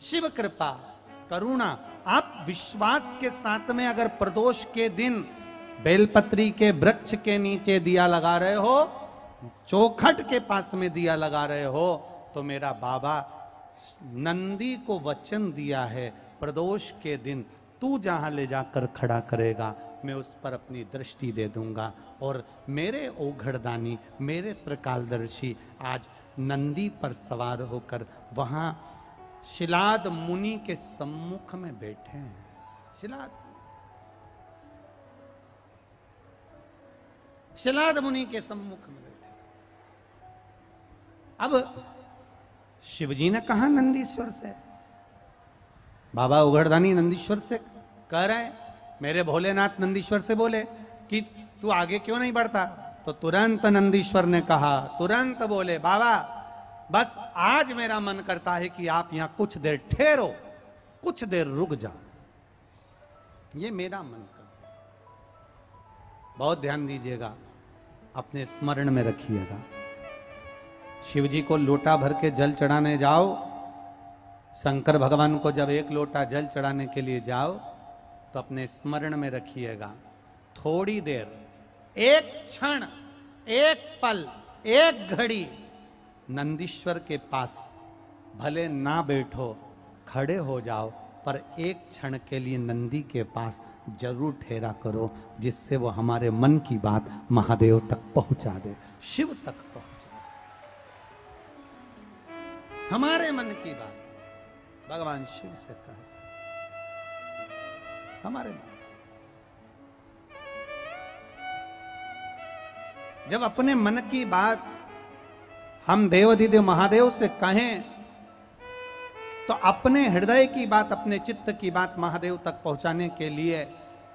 शिव कृपा करुणा। आप विश्वास के साथ में अगर प्रदोष के दिन बेलपत्री के वृक्ष के नीचे दिया लगा रहे हो, चौखट के पास में दिया लगा रहे हो, तो मेरा बाबा नंदी को वचन दिया है, प्रदोष के दिन तू जहां ले जाकर खड़ा करेगा मैं उस पर अपनी दृष्टि दे दूंगा। और मेरे ओघड़दानी, मेरे त्रिकालदर्शी आज नंदी पर सवार होकर वहां शिलाद मुनि के सम्मुख में बैठे हैं। शिलाद मुनि के सम्मुख में बैठे। अब शिवजी ने कहा नंदीश्वर से, बाबा उघड़दानी नंदीश्वर से कह रहे हैं, मेरे भोलेनाथ नंदीश्वर से बोले कि तू आगे क्यों नहीं बढ़ता। तो तुरंत नंदीश्वर ने कहा, तुरंत बोले, बाबा बस आज मेरा मन करता है कि आप यहां कुछ देर ठहरो, कुछ देर रुक जाओ, ये मेरा मन करता है। बहुत ध्यान दीजिएगा, अपने स्मरण में रखिएगा। शिवजी को लोटा भर के जल चढ़ाने जाओ, शंकर भगवान को जब एक लोटा जल चढ़ाने के लिए जाओ तो अपने स्मरण में रखिएगा, थोड़ी देर, एक क्षण, एक पल, एक घड़ी नंदीश्वर के पास भले ना बैठो, खड़े हो जाओ, पर एक क्षण के लिए नंदी के पास जरूर ठहरा करो, जिससे वो हमारे मन की बात महादेव तक पहुंचा दे, शिव तक पहुंचा दे। हमारे मन की बात भगवान शिव से कहे, हमारे मन। जब अपने मन की बात हम देवाधिदेव महादेव से कहें तो अपने हृदय की बात, अपने चित्त की बात महादेव तक पहुंचाने के लिए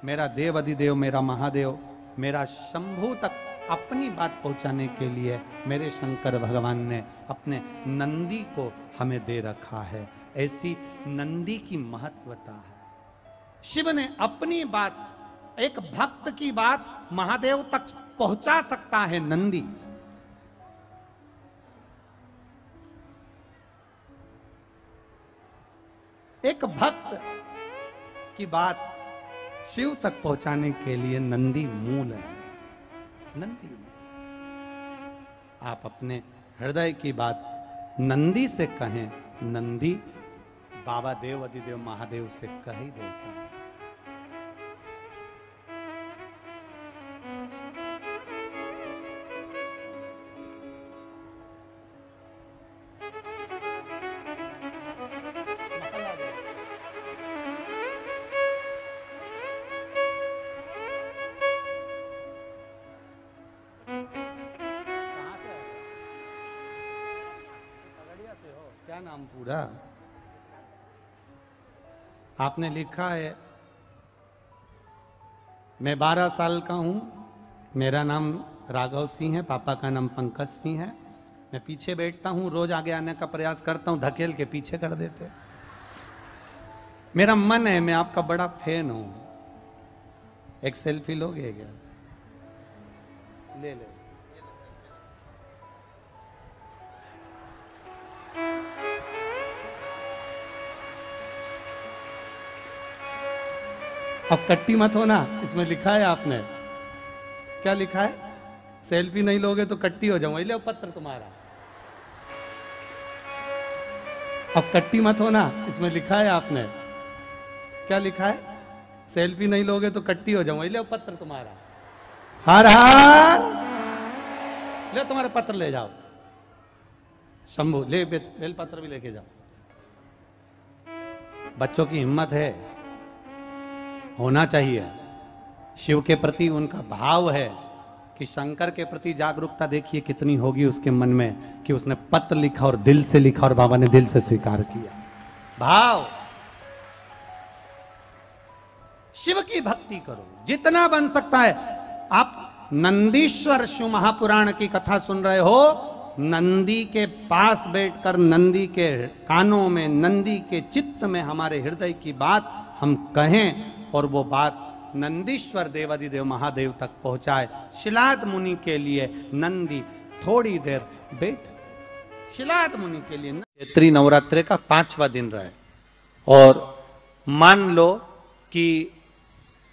मेरा देवाधिदेव, मेरा महादेव, मेरा शंभू तक अपनी बात पहुंचाने के लिए मेरे शंकर भगवान ने अपने नंदी को हमें दे रखा है। ऐसी नंदी की महत्वता है। शिव ने अपनी बात, एक भक्त की बात महादेव तक पहुंचा सकता है नंदी। एक भक्त की बात शिव तक पहुंचाने के लिए नंदी मूल है। नंदी, आप अपने हृदय की बात नंदी से कहें, नंदी बाबा देवाधिदेव महादेव से कह ही देता है। क्या नाम पूरा? आपने लिखा है, मैं 12 साल का हूं, मेरा नाम राघव सिंह है, पापा का नाम पंकज सिंह है। मैं पीछे बैठता हूं, रोज आगे आने का प्रयास करता हूं, धकेल के पीछे कर देते। मेरा मन है, मैं आपका बड़ा फैन हूं। एक सेल्फी लोगे क्या? ले ले। अब कट्टी मत हो ना, इसमें लिखा है आपने, क्या लिखा है? सेल्फी नहीं लोगे तो कट्टी हो जाऊंगा। ले पत्र तुम्हारा। अब कट्टी मत हो ना, इसमें लिखा है आपने, क्या लिखा है? सेल्फी नहीं लोगे तो कट्टी हो जाऊंगा। ले पत्र तुम्हारा। हर हर, ले तुम्हारे पत्र ले जाओ। शंभू ले, बेल पत्र भी लेके जाओ। बच्चों की हिम्मत है, होना चाहिए। शिव के प्रति उनका भाव है कि शंकर के प्रति जागरूकता देखिए कितनी होगी उसके मन में, कि उसने पत्र लिखा और दिल से लिखा और बाबा ने दिल से स्वीकार किया। भाव, शिव की भक्ति करो जितना बन सकता है। आप नंदीश्वर शिव महापुराण की कथा सुन रहे हो, नंदी के पास बैठकर नंदी के कानों में, नंदी के चित्त में हमारे हृदय की बात हम कहें और वो बात नंदीश्वर देवाधिदेव महादेव तक पहुंचाए। शिलाद मुनि के लिए नंदी थोड़ी देर बैठ, शिलाद मुनि के लिए चैत्री नवरात्रि का 5वां दिन रहे। और मान लो कि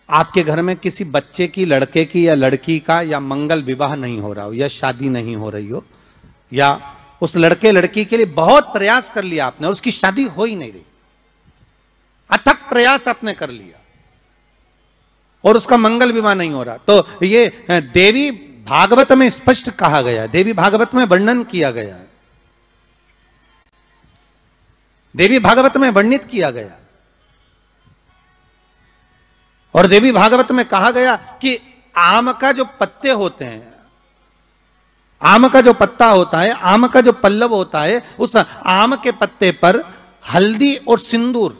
आपके घर में किसी बच्चे की, लड़के की या लड़की का या मंगल विवाह नहीं हो रहा हो, या शादी नहीं हो रही हो, या उस लड़के लड़की के लिए बहुत प्रयास कर लिया आपने और उसकी शादी हो ही नहीं रही, अथक प्रयास आपने कर लिया और उसका मंगल विवाह नहीं हो रहा, तो ये देवी भागवत में स्पष्ट कहा गया है, देवी भागवत में वर्णन किया गया है, देवी भागवत में वर्णित किया गया। और देवी भागवत में कहा गया कि आम का जो पत्ते होते हैं, आम का जो पत्ता होता है, आम का जो पल्लव होता है, उस आम के पत्ते पर हल्दी और सिंदूर,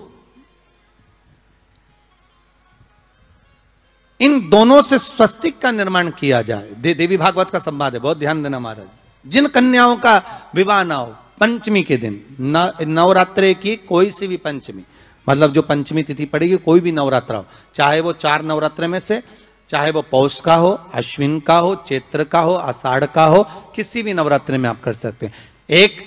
इन दोनों से स्वस्तिक का निर्माण किया जाए। देवी भागवत का संवाद है, बहुत ध्यान देना महाराज। जिन कन्याओं का विवाह ना हो पंचमी के दिन, नवरात्रे की कोई सी भी पंचमी, मतलब जो पंचमी तिथि पड़ेगी, कोई भी नवरात्रा हो, चाहे वो 4 नवरात्रे में से, चाहे वो पौष का हो, अश्विन का हो, चैत्र का हो, आषाढ़ का हो, किसी भी नवरात्रे में आप कर सकते हैं। एक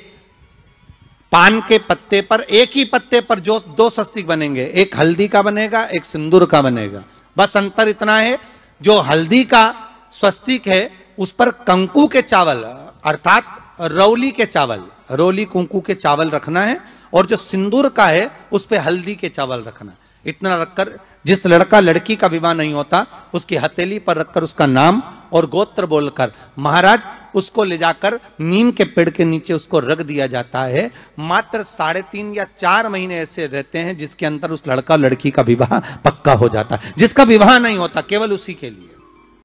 पान के पत्ते पर, एक ही पत्ते पर जो 2 स्वस्तिक बनेंगे, एक हल्दी का बनेगा, एक सिंदूर का बनेगा। बस अंतर इतना है, जो हल्दी का स्वस्तिक है उस पर कंकु के चावल अर्थात रौली के चावल, रौली कुंकू के चावल रखना है, और जो सिंदूर का है उस पे हल्दी के चावल रखना। इतना रखकर जिस लड़का लड़की का विवाह नहीं होता उसकी हथेली पर रखकर उसका नाम और गोत्र बोलकर महाराज उसको ले जाकर नीम के पेड़ के नीचे उसको रख दिया जाता है। मात्र 3.5 या 4 महीने ऐसे रहते हैं जिसके अंदर उस लड़का लड़की का विवाह पक्का हो जाता है। जिसका विवाह नहीं होता केवल उसी के लिए